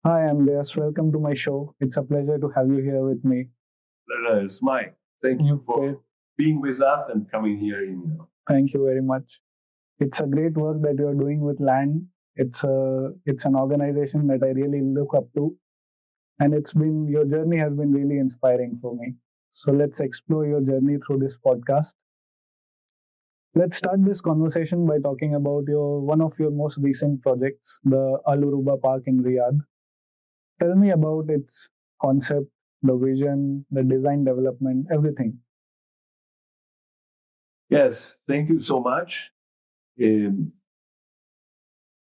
Hi, Andreas. Welcome to my show. It's a pleasure to have you here with me. It's Mike. Thank you for being with us and coming here in. Thank you very much. It's a great work that you're doing with Land. It's an organization that I really look up to, and your journey has been really inspiring for me. So let's explore your journey through this podcast. Let's start this conversation by talking about your one of your most recent projects, the Al-Urubah Park in Riyadh. Tell me about its concept, the vision, the design development, everything. Yes, thank you so much. It's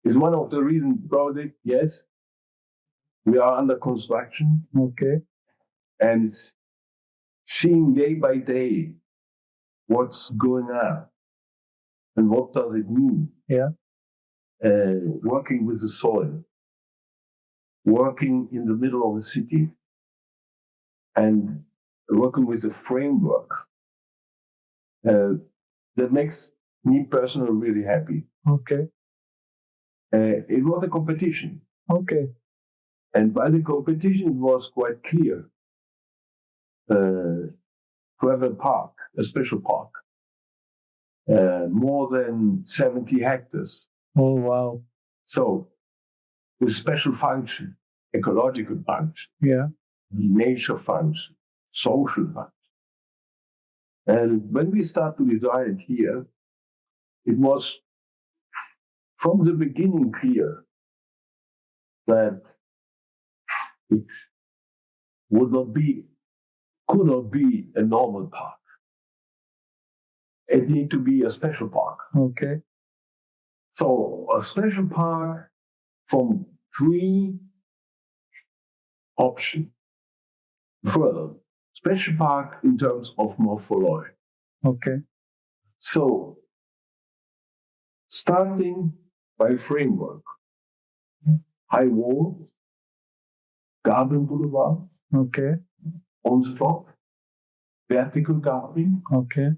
one of the recent project. Yes, we are under construction. Okay. And seeing day by day what's going on and what does it mean. Yeah. Working with the soil, working in the middle of the city, and working with a framework that makes me personally really happy. Okay. It was a competition. Okay. And by the competition, it was quite clear to have a park, a special park, more than 70 hectares. Oh, wow. So, with special function, ecological function, Yeah. nature function, social function. And when we start to design it here, it was from the beginning clear that it could not be a normal park. It need to be a special park. Okay. So a special park from three options. Further, special park in terms of morphology. Okay. So starting by framework, high walls, garden boulevard. Okay. On the top, vertical gardening. Okay.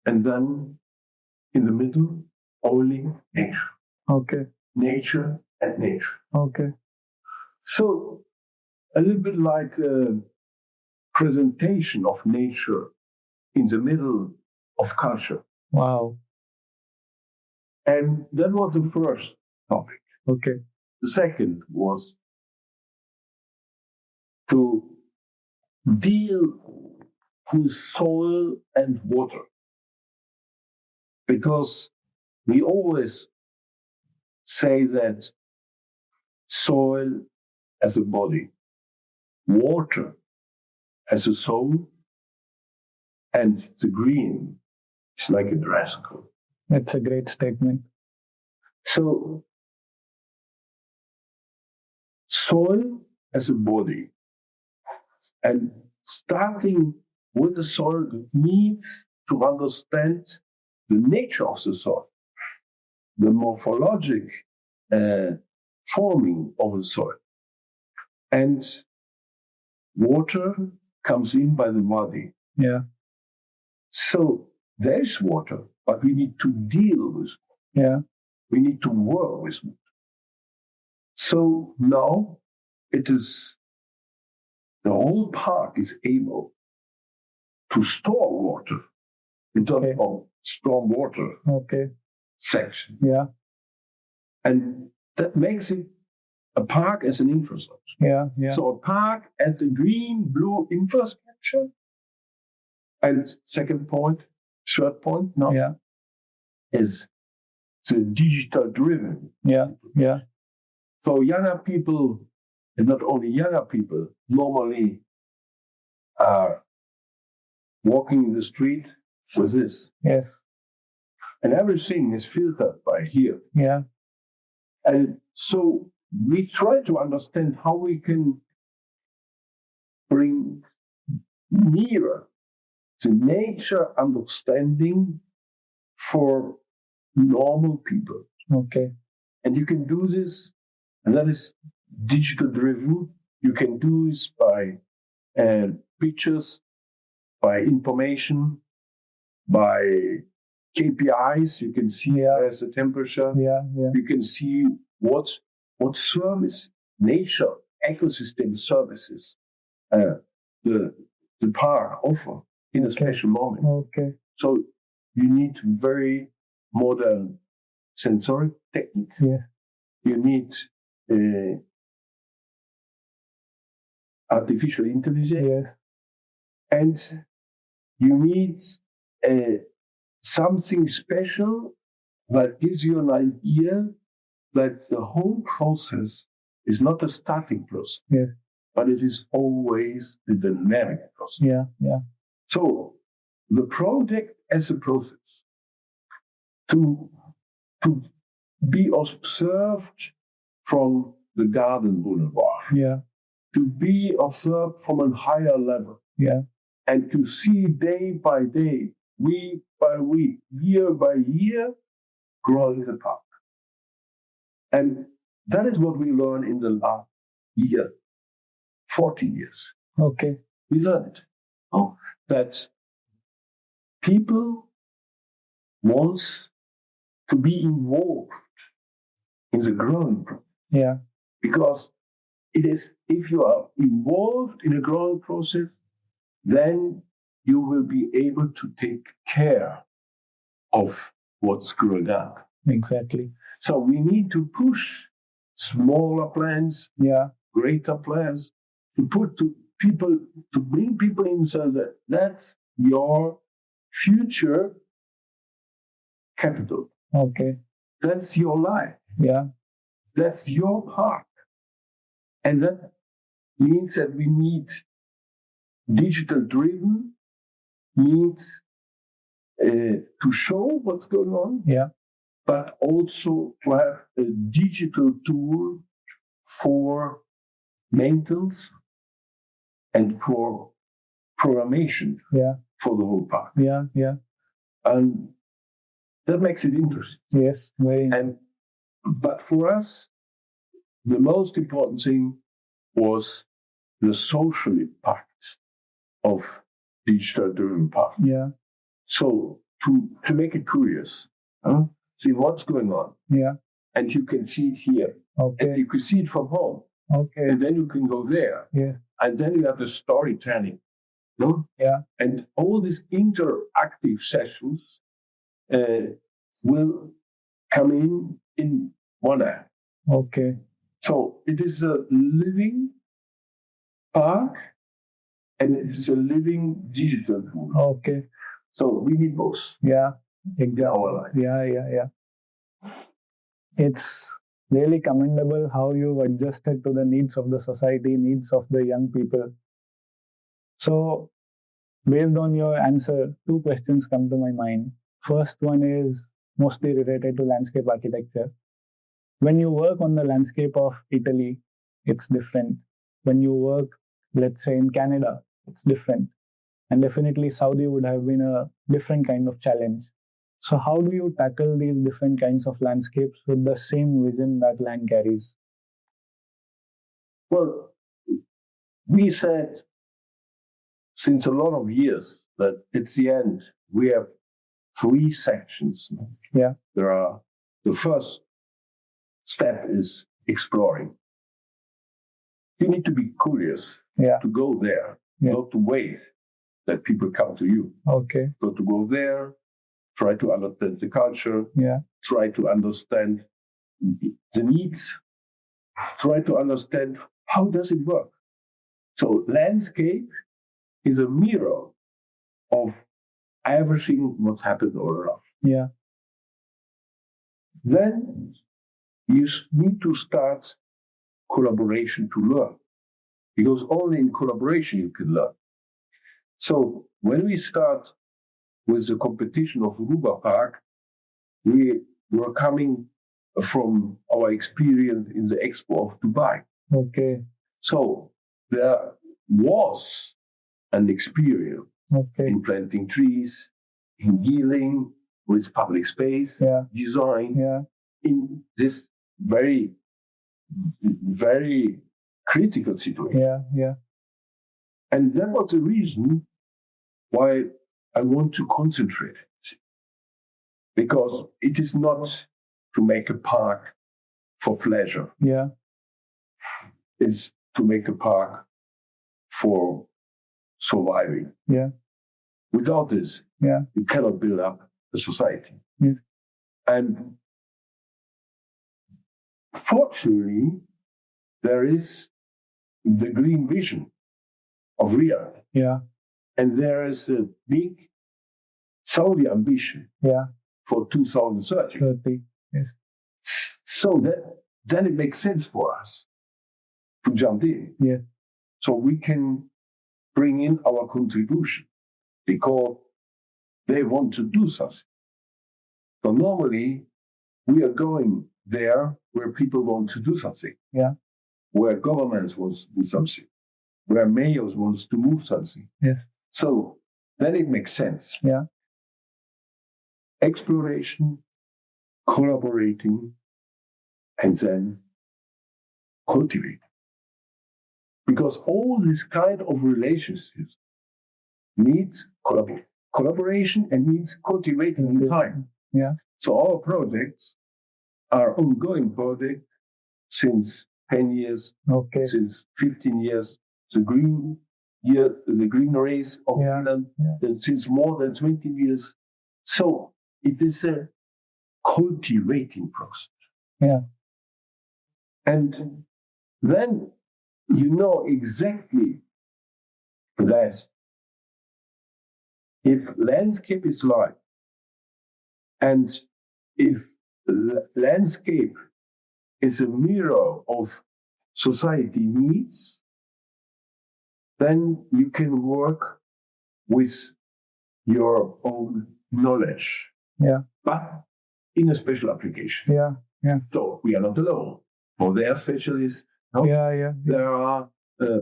And then in the middle, only nature. Okay. Nature and nature. Okay. So a little bit like a presentation of nature in the middle of culture. Wow. And that was the first topic. Okay. The second was to deal with soil and water. Because we always say that soil as a body, water as a soul, and the green is like a dress code. That's a great statement. So, soil as a body, and starting with the soil, need to understand the nature of the soil, the morphologic forming of the soil. And water comes in by the body. Yeah. So there's water, but we need to deal with it. Yeah. We need to work with it. So now it is, the whole park is able to store water in terms of storm water section. Yeah. And that makes it a park as an infrastructure. Yeah. Yeah. So a park as a green-blue infrastructure. And third point now is the digital driven. Yeah. Yeah. So younger people, and not only younger people, normally are walking in the street with this. Yes. And everything is filtered by here. Yeah. And so we try to understand how we can bring nearer the nature understanding for normal people. Okay. And you can do this, and that is digital driven. You can do this by pictures, by information, by KPIs. You can see there's the temperature. Yeah. Yeah. You can see what service nature ecosystem services the park offer in a special moment. Okay. So you need very modern sensory technique. Yeah. You need artificial intelligence. Yeah. And you need something special that gives you an idea that the whole process is not a static process, but it is always a dynamic process. Yeah, yeah. So the project as a process to be observed from the garden boulevard, to be observed from a higher level, and to see day by day, week by week, year by year, growing the park. And that is what we learned in the last year, 40 years. Okay. We learned that people want to be involved in the growing process. Yeah. Because it is, if you are involved in a growing process, then you will be able to take care of what's growing up. Exactly. So we need to push smaller plants, greater plants, to bring people in so that that's your future capital. Okay. That's your life. Yeah. That's your park. And that means that we need digital driven, needs to show what's going on, but also to have a digital tool for maintenance and for programmation for the whole park. And that makes it interesting. Yes, very. But for us, the most important thing was the social impact of digital-driven park. So to make it curious, see what's going on. And you can see it here. Okay. And you can see it from home. Okay. And then you can go there. And then you have the storytelling. And all these interactive sessions will come in one app. Okay. So it is a living park and it is a living digital tool. Okay. So we need both. In our life. It's really commendable how you've adjusted to the needs of the society, needs of the young people. So, based on your answer, two questions come to my mind. First one is mostly related to landscape architecture. When you work on the landscape of Italy, it's different. When you work, let's say, in Canada, it's different. And definitely Saudi would have been a different kind of challenge. So how do you tackle these different kinds of landscapes with the same vision that land carries? Well, we said since a lot of years that it's the end. We have 3 sections. There are, the first step is exploring. You need to be curious to go there, not to wait that people come to you. Okay. But to go there, try to understand the culture, try to understand the needs, try to understand how does it work. So landscape is a mirror of everything what happened all around. Then you need to start collaboration to learn, because only in collaboration you can learn. So when we start with the competition of Urubah Park, we were coming from our experience in the Expo of Dubai. Okay. So there was an experience in planting trees, in dealing with public space, design, in this very, very critical situation. And that was the reason why I want to concentrate. Because it is not to make a park for pleasure. is to make a park for surviving. Yeah. Without this, you cannot build up a society. Yeah. And fortunately, there is the green vision of Riyadh. Yeah. And there is a big Saudi ambition for 2030. 30. Yes. So then it makes sense for us to jump in. Yeah. So we can bring in our contribution because they want to do something. So normally we are going there where people want to do something. Yeah. Where governments want to do something. Where mayors want to move something. Yes. So then it makes sense. Yeah. Exploration, collaborating, and then cultivate. Because all this kind of relationships needs collaboration and needs cultivating in time. Yeah. So our projects are ongoing projects since 10 years, since 15 years. The green race of Milan, since more than 20 years. So it is a cultivating process. Yeah. And then you know exactly that if landscape is life, and if landscape is a mirror of society needs, then you can work with your own knowledge. Yeah. But in a special application. Yeah. Yeah. So we are not alone. For their specialists, there are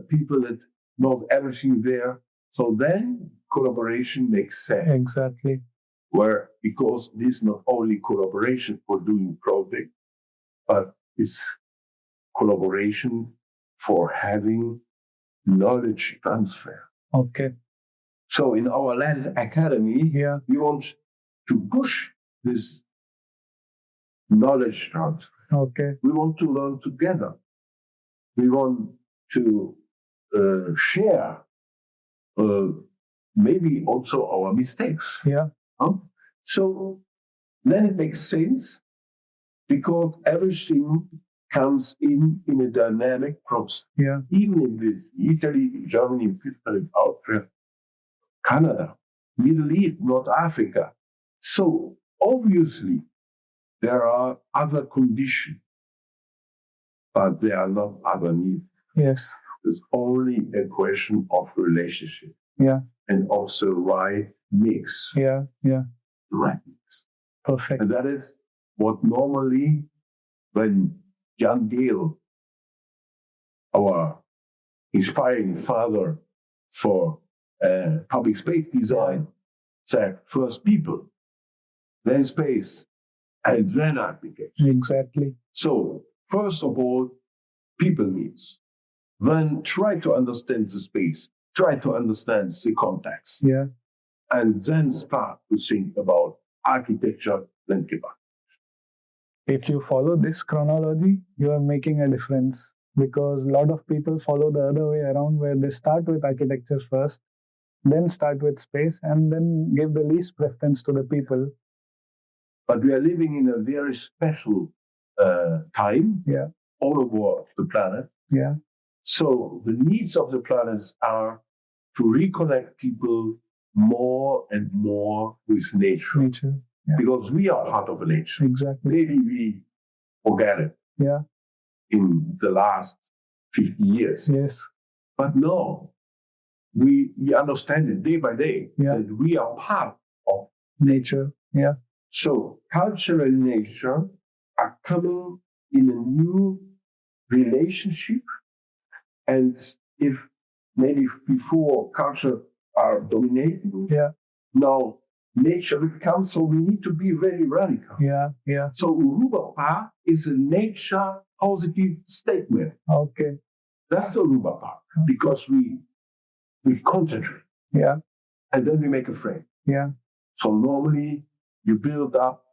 people that know everything there. So then collaboration makes sense. Exactly. Because this is not only collaboration for doing project, but it's collaboration for having knowledge transfer. Okay. So in our land academy, we want to push this knowledge transfer. Okay. We want to learn together. We want to share maybe also our mistakes. Yeah. So then it makes sense because everything comes in a dynamic process. Yeah. Even in Italy, Germany, Austria, Canada, Middle East, North Africa. So obviously there are other conditions, but there are not other needs. Yes. It's only a question of relationship. Yeah. And also right mix. Yeah. Yeah. Right mix. Perfect. And that is what normally when Jan Gehl, our inspiring father for public space design, said first people, then space, and then application. Exactly. So first of all, people needs. Then try to understand the space, try to understand the context. Yeah. And then start to think about architecture, landscape. If you follow this chronology, you are making a difference because a lot of people follow the other way around where they start with architecture first, then start with space, and then give the least preference to the people. But we are living in a very special time all over the planet. Yeah. So the needs of the planets are to reconnect people more and more with nature. Nature. Yeah. Because we are part of nature. Exactly. Maybe we forget it in the last 50 years. Yes. But no, we understand it day by day that we are part of nature. Yeah. So culture and nature are coming in a new relationship. And if maybe before culture are dominating, now nature will come, so we need to be very radical. Yeah, yeah. So Urubah Park is a nature positive statement. Okay. That's the Urubah Park because we concentrate. Yeah. And then we make a frame. Yeah. So normally you build up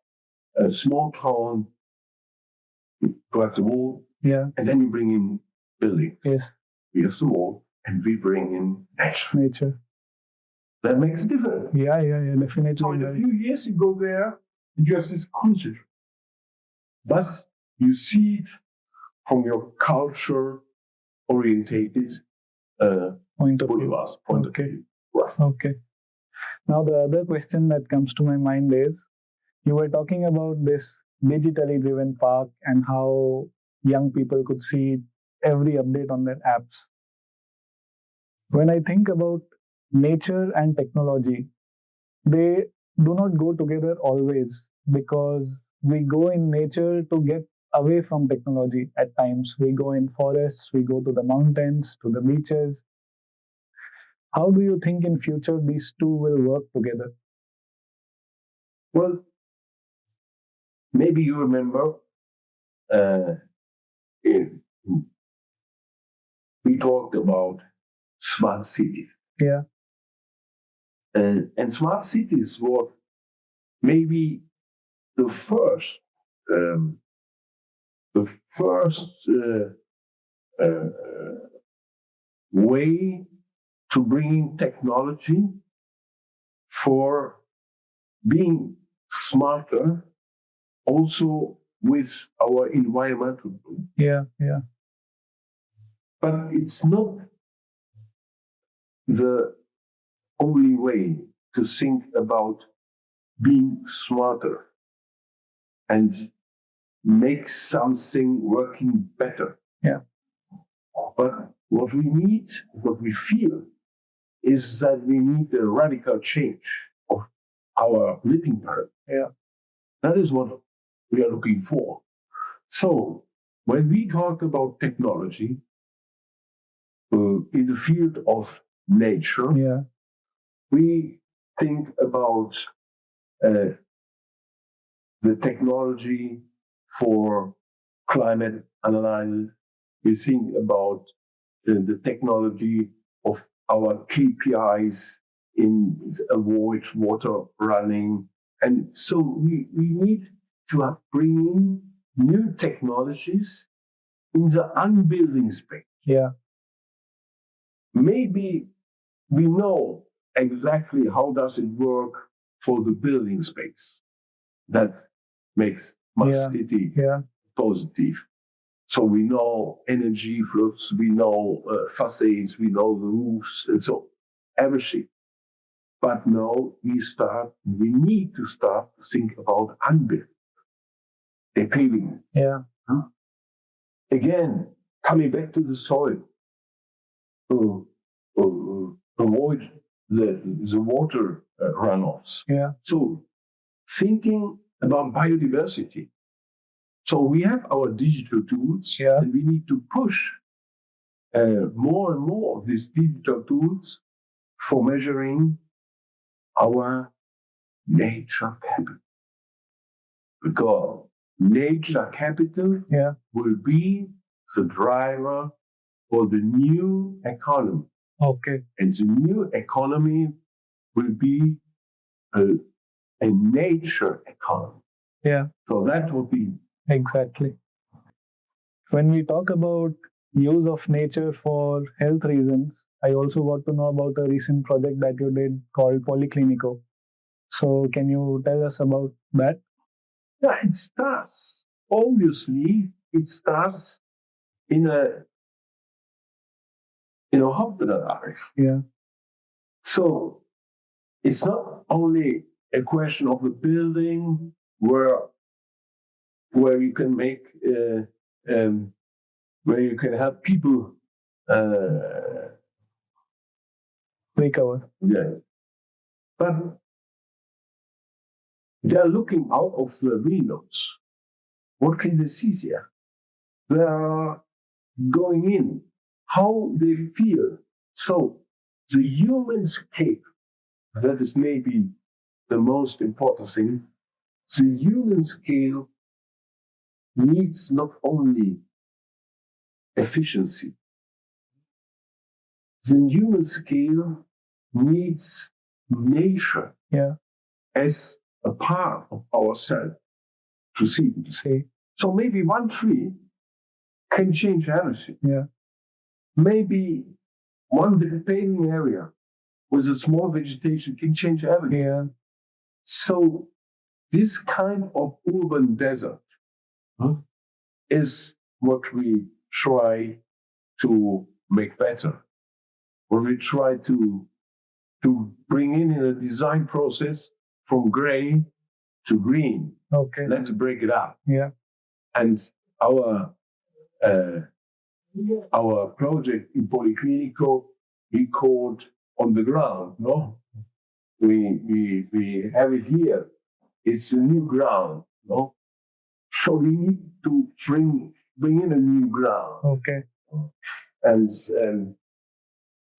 a small town, you collect the wall, and then you bring in buildings. Yes. We have them all, and we bring in nature. That makes a difference. Yeah, definitely. So in a few years you go there, and you have this concept. But you see it from your culture orientated point of view. Right. Okay. Now the other question that comes to my mind is, you were talking about this digitally driven park and how young people could see every update on their apps. When I think about nature and technology, they do not go together always, because we go in nature to get away from technology at times. We go in forests, we go to the mountains, to the beaches. How do you think in future these two will work together? Well, maybe you remember we talked about smart cities. Yeah. And smart cities were maybe the first way to bring in technology for being smarter also with our environmental. Yeah. But it's not the only way to think about being smarter and make something working better. Yeah. But what we need, what we feel, is that we need a radical change of our living pattern. Yeah. That is what we are looking for. So when we talk about technology in the field of nature, Yeah. we think about the technology for climate analysis. We think about the technology of our KPIs in avoid water running. And so we need to bring in new technologies in the unbuilding space. Yeah. Maybe we know exactly how does it work for the building space. That makes my city positive. So we know energy flows, we know facades, we know the roofs, and so everything. But now we need to start to think about unbuilt, the paving. Yeah. Again, coming back to the soil, to avoid the water runoffs. Yeah. So thinking about biodiversity. So we have our digital tools, and we need to push more and more these digital tools for measuring our nature capital. Because nature capital will be the driver for the new economy. Okay. And the new economy will be a nature economy. Yeah. So that will be. Exactly. When we talk about use of nature for health reasons, I also got to know about a recent project that you did called Policlinico. So can you tell us about that? Yeah, it starts. Obviously, it starts in a hospital. Yeah. So it's not only a question of a building where you can make where you can help people recover. Yeah, but they are looking out of the windows. What can they see here? They are going in. How they feel. So the human scale, that is maybe the most important thing. The human scale needs not only efficiency. The human scale needs nature as a part of ourselves to see. See. So maybe one tree can change everything. Yeah. maybe one paving area with a small vegetation can change everything. Yeah. So this kind of urban desert is what we try to make better. What we try to bring in a design process from gray to green. Okay. Let's break it up. Yeah. And our project in Policlinico, we called on the ground. No, we have it here. It's a new ground. No, so we need to bring in a new ground. Okay. And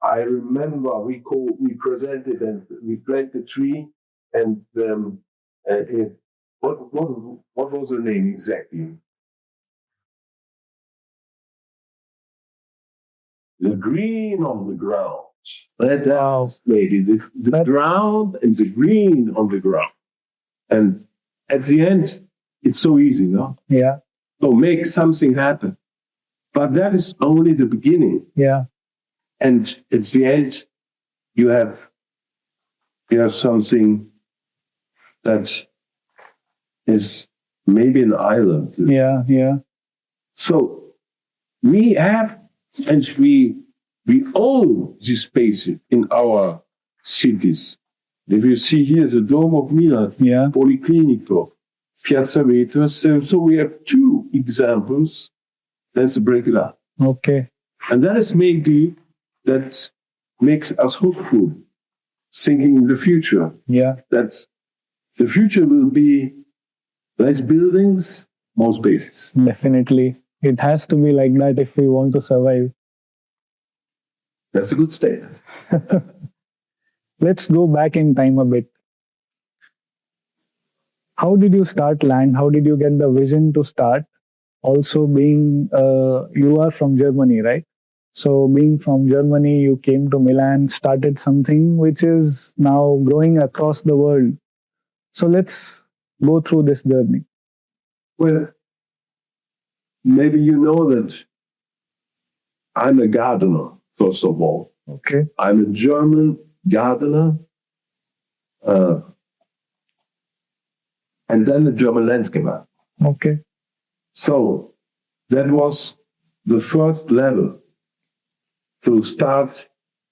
I remember we presented and we planted the tree, and what was the name exactly? The green on the ground. That's maybe the ground and the green on the ground. And at the end, it's so easy, no? Yeah. So make something happen. But that is only the beginning. Yeah. And at the end, you have something that is maybe an island. Yeah, yeah. So we have, and we own this space in our cities. If you see here the Dome of Milan, Yeah. Policlinico, Piazza Veto, so we have two examples. Let's break it up. Okay. And that is maybe that makes us hopeful, thinking in the future. Yeah. That the future will be less buildings, more spaces. Definitely. It has to be like that if we want to survive. That's a good statement. Let's go back in time a bit. How did you start land? How did you get the vision to start? Also, being you are from Germany, right? So, being from Germany, you came to Milan, started something which is now growing across the world. So, let's go through this journey. Well, maybe you know that I'm a gardener, first of all. Okay. I'm a German gardener, and then a German landscaper. Okay. So that was the first level, to start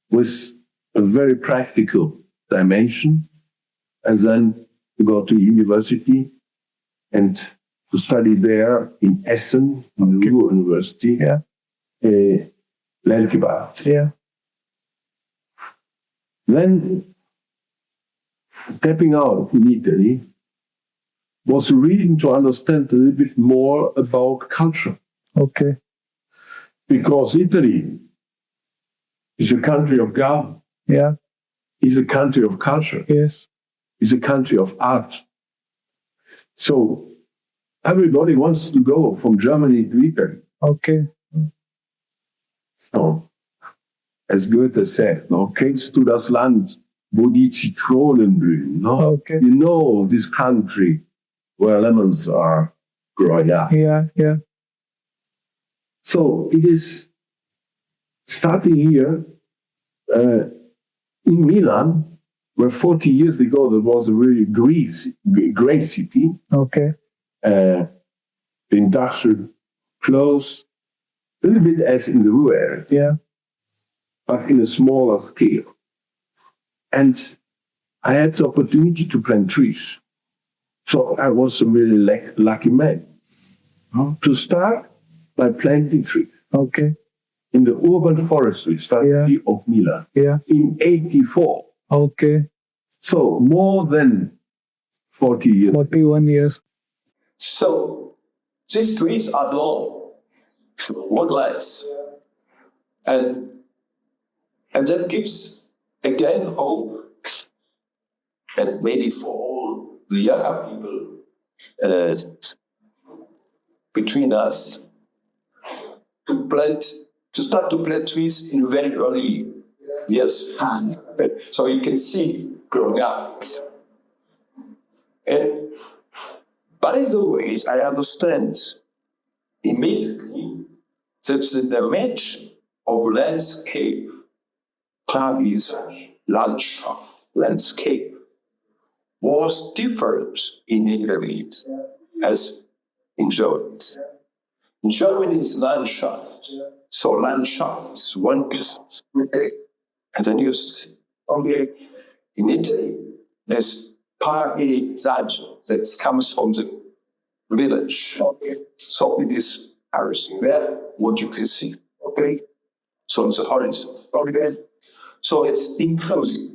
with a very practical dimension, and then to go to university and to study there in Essen, in the Ruhr University, Yeah. Landscaper. Yeah. Then stepping out in Italy was a reason to understand a little bit more about culture. Okay. Because Italy is a country of garden, Yeah. is a country of culture, Yes. is a country of art. So everybody wants to go from Germany to Italy. Okay. No. As Goethe said, no, kennst du das Land, wo die Zitronen blühen? No? Okay. You know this country where lemons are growing up. Yeah. Yeah. So it is starting here in Milan, where 40 years ago there was a really great city. Okay. The industrial close, a little bit as in the Ruhr area, Yeah. but in a smaller scale. And I had the opportunity to plant trees. So I was a really lucky man to start by planting trees Okay. in the urban forestry strategy of Milan Yeah. in 1984. Okay. So more than 40 years. 41 years. So these trees are long, woodlands, and that gives again hope, and maybe for all the younger people between us to start to plant trees in very early years, so you can see growing up. And by the way, I understand immediately that the damage of landscape, Prague's Landschaft, landscape, was different in Italy as in Germany. In Germany, it's Landschaft. So Landschaft is one piece. Okay. And then you see, okay, in Italy, there's paesaggio that comes from the village. Okay. So it is everything there, what you can see. Okay. So it's a horizon. Okay. So it's inclusive.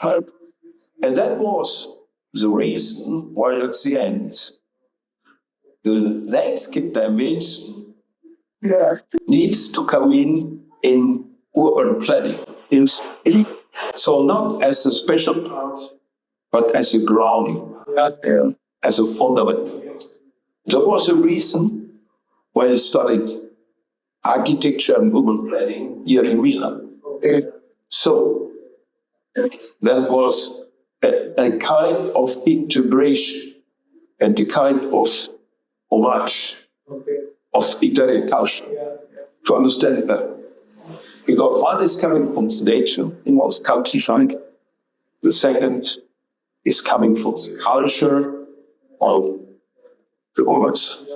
And that was the reason why at the end, the landscape dimension needs to come in urban planning. So not as a special part, but as a grounding, as a fundament. That was the reason why I studied architecture and urban planning here in Milan. So that was a kind of integration and a kind of homage of Italian culture to understand it better. Because one is coming from the nature, in most countryside. The second is coming from the culture of the others.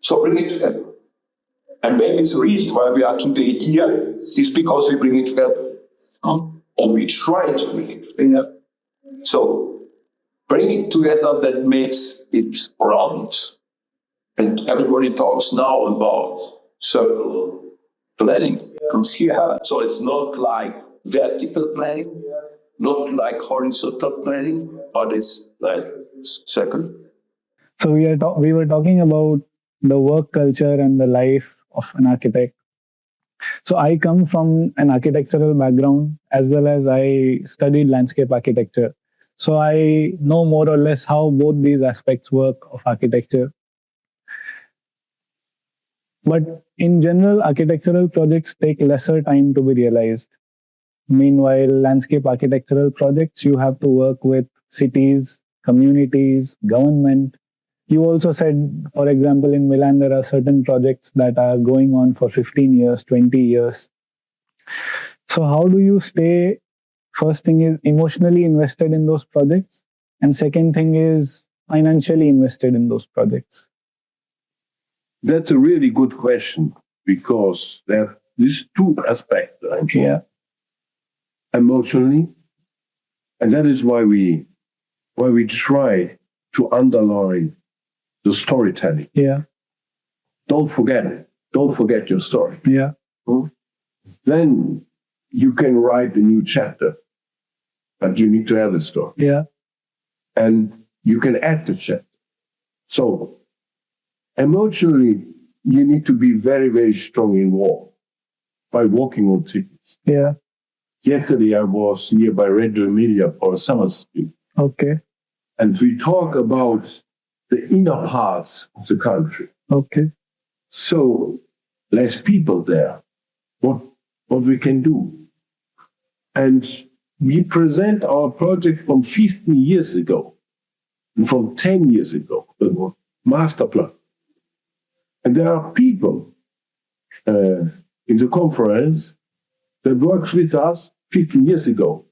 So bring it together. And maybe the reason why we are today here is because we bring it together. Or we try to bring it together. So bring it together that makes it round. And everybody talks now about circular planning. So it's not like vertical planning, not like horizontal planning, but it's like circular. So we were talking about the work culture and the life of an architect. So I come from an architectural background as well as I studied landscape architecture. So I know more or less how both these aspects work of architecture. But in general, architectural projects take lesser time to be realized. Meanwhile, landscape architectural projects, you have to work with cities, communities, government. You also said, for example, in Milan, there are certain projects that are going on for 15 years, 20 years. So how do you stay, first thing is emotionally invested in those projects, and second thing is financially invested in those projects? That's a really good question because there are these two aspects. Yeah. Emotionally, and that is why we try to underline the storytelling. Yeah. Don't forget it. Don't forget your story. Yeah. Then you can write a new chapter, but you need to have a story. Yeah. And you can add the chapter. So emotionally, you need to be very, very strong involved by walking on cities. Yeah. Yesterday, I was nearby Radio Emilia or Summer Street. Okay. And we talk about the inner parts of the country. Okay. So, less people there. What we can do? And we present our project from 15 years ago and from 10 years ago, the master plan. And there are people in the conference that worked with us 15 years ago,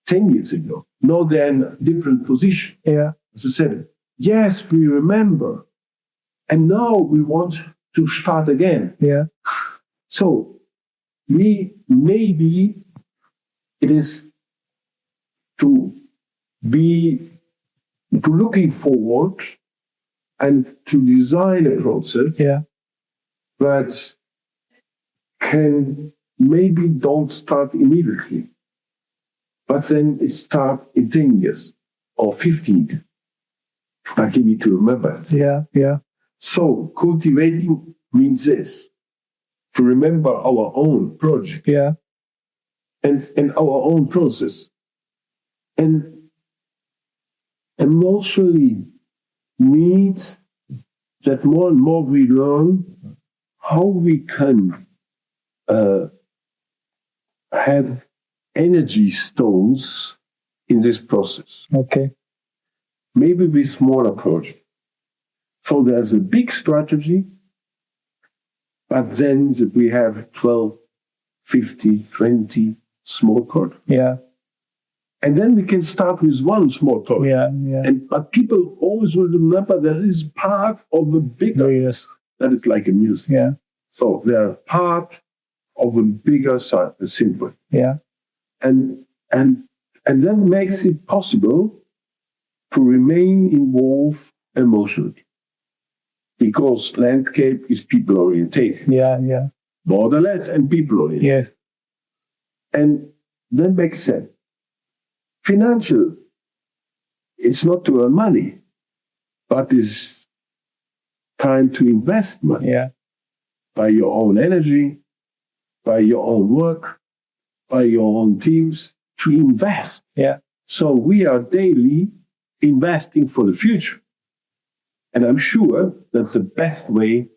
10 years ago. Now they're in a different position. Yeah. As I said, yes, we remember. And now we want to start again. Yeah. So maybe it is to looking forward and to design a process Yeah. that can maybe don't start immediately, but then it start in 10 years or 15. But you need to remember it. Yeah. Yeah. So cultivating means this, to remember our own project. Yeah. And our own process. And emotionally means that more and more we learn how we can have energy stones in this process. Okay. Maybe with smaller projects. So there's a big strategy, but then we have 12 50, 20 small court. Yeah. And then we can start with one small court. Yeah. But people always will remember there is part of a bigger, Yes. that is like a music. Yeah. So they are part of a bigger symphony. Yeah. And then makes it possible to remain involved emotionally. Because landscape is people oriented. Yeah. Borderland and people oriented. Yes. And that makes sense. Financial, it's not to earn money, but it's time to invest money. Yeah. By your own energy, by your own work, by your own teams, to invest. Yeah. So we are daily investing for the future. And I'm sure that the best way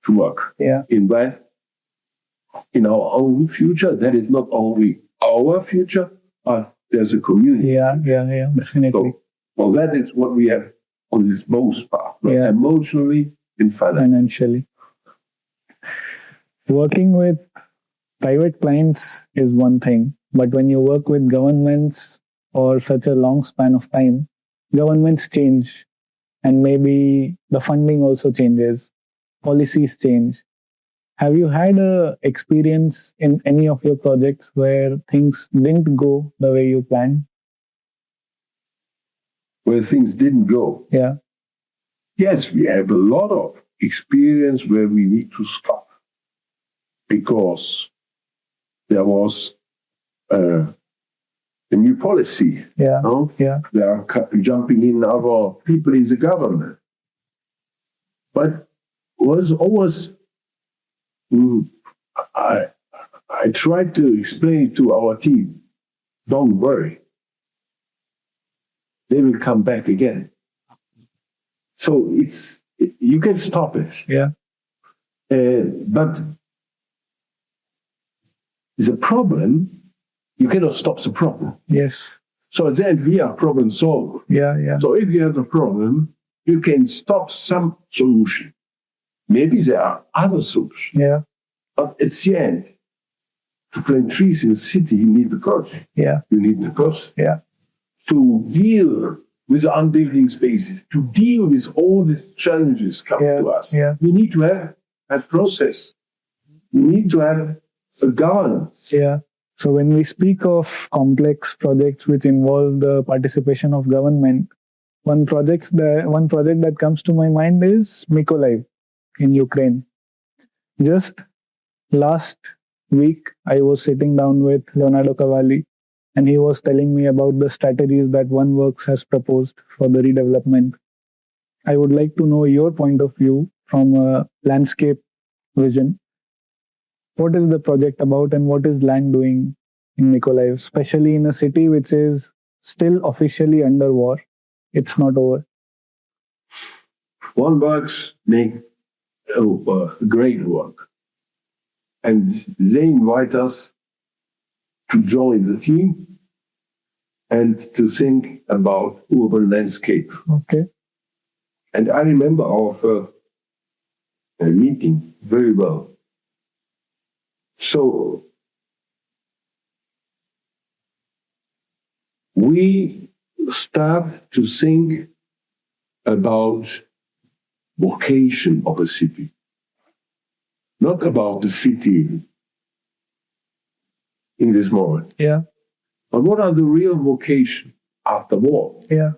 to work, invest in our own future, that is not only our future, but there's a community. Yeah, definitely. So, well, that is what we have on this both path, right? Yeah. Emotionally and financially. Working with private clients is one thing, but when you work with governments or such a long span of time, governments change, and maybe the funding also changes, policies change. Have you had a experience in any of your projects where things didn't go the way you planned? Where things didn't go? Yeah. Yes, we have a lot of experience where we need to stop because there was a new policy. Yeah. No? Yeah. They are jumping in other people in the government. But was always, I tried to explain to our team, don't worry. They will come back again. So you can stop it. Yeah. But the problem, you cannot stop the problem. Yes. So then we are problem solver. Yeah. So if you have a problem, you can stop some solution. Maybe there are other solutions. Yeah. But at the end, to plant trees in the city, you need the cost. Yeah. You need the cost. Yeah. To deal with the unbuilding spaces, to deal with all the challenges coming to us. Yeah. We need to have a process. We need to have a governance. Yeah. So when we speak of complex projects which involve the participation of government, one project that comes to my mind is Mykolaiv in Ukraine. Just last week, I was sitting down with Leonardo Cavalli, and he was telling me about the strategies that One Works has proposed for the redevelopment. I would like to know your point of view from a landscape vision. What is the project about and what is land doing in Mykolaiv, especially in a city which is still officially under war? It's not over. One Works make great work. And they invite us to join the team and to think about urban landscape. Okay. And I remember our first meeting very well. So we start to think about vocation of a city, not about the city in this moment. Yeah. But what are the real vocation after war? Yeah.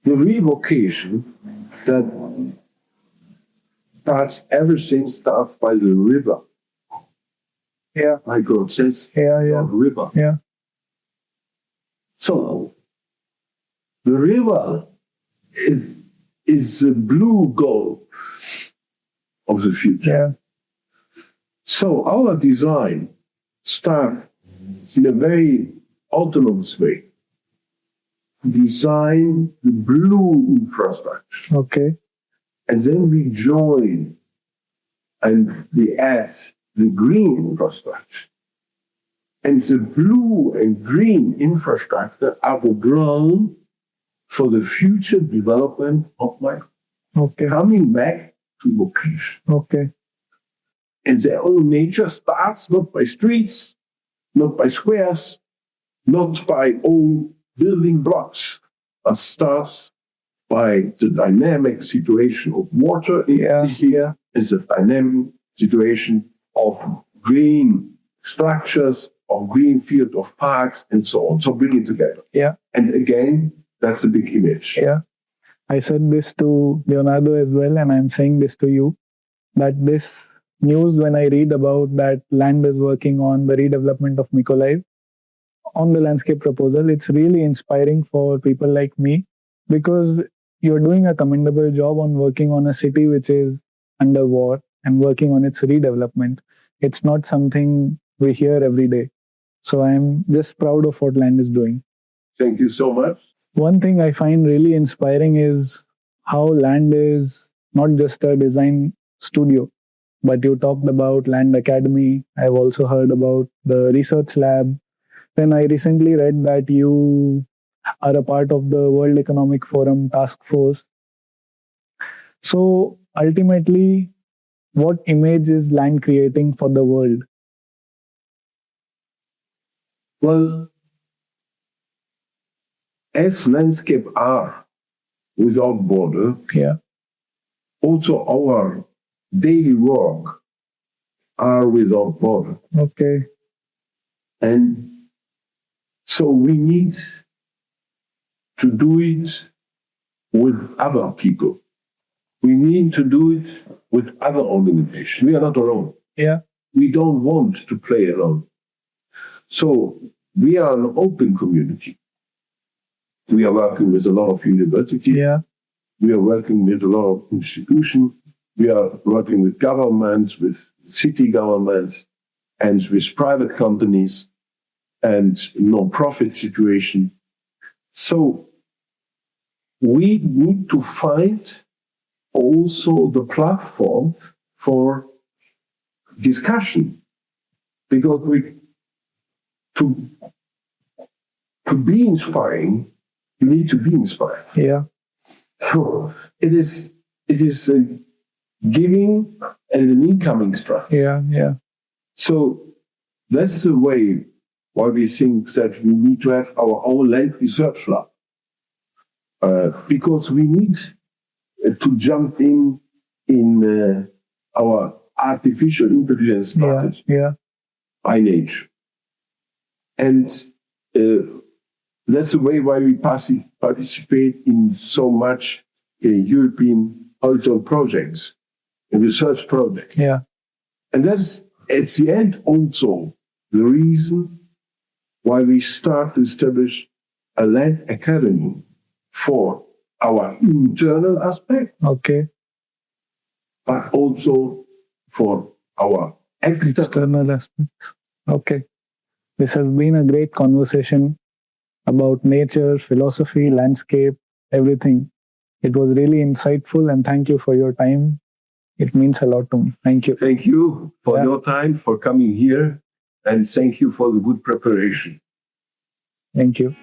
The real vocation that everything starts by the river. Yeah. Like God says, Yeah. river. Yeah. So the river is the blue gold of the future. Yeah. So our design starts in a very autonomous way. Design the blue infrastructure. Okay. And then we join and we add the green infrastructure. And the blue and green infrastructure are the ground for the future development of life. Okay. Coming back to vocation. Okay. And their own nature starts not by streets, not by squares, not by own building blocks, but starts by the dynamic situation of water here is a dynamic situation of green structures, of green field of parks, and so on. So bring it together. Yeah. And again, that's a big image. Yeah. I said this to Leonardo as well, and I'm saying this to you, that this news, when I read about that land is working on the redevelopment of Mykolaiv, on the landscape proposal, it's really inspiring for people like me, because you're doing a commendable job on working on a city which is under war and working on its redevelopment. It's not something we hear every day. So I'm just proud of what land is doing. Thank you so much. One thing I find really inspiring is how land is not just a design studio, but you talked about Land Academy. I've also heard about the research lab. Then I recently read that you are a part of the World Economic Forum task force. So ultimately, what image is land creating for the world? Well, as landscape are without border, also our daily work are without border. Okay. And so we need to do it with other people. We need to do it with other organizations. We are not alone. Yeah. We don't want to play alone. So we are an open community. We are working with a lot of universities. Yeah. We are working with a lot of institutions. We are working with governments, with city governments, and with private companies and non-profit situation. So we need to find also the platform for discussion, because to be inspiring, you need to be inspired. Yeah. So it is a giving and an incoming structure. Yeah. Yeah. So that's the way why we think that we need to have our own land research lab, because we need to jump in our artificial intelligence strategy by nature. And that's the way why we participate in so much European cultural projects and research projects. Yeah. And that's at the end also the reason why we start to establish a land academy for our internal aspect. Okay. But also for our external aspects. Okay. This has been a great conversation about nature, philosophy, landscape, everything. It was really insightful, and thank you for your time. It means a lot to me. Thank you. Thank you for your time, for coming here, and thank you for the good preparation. Thank you.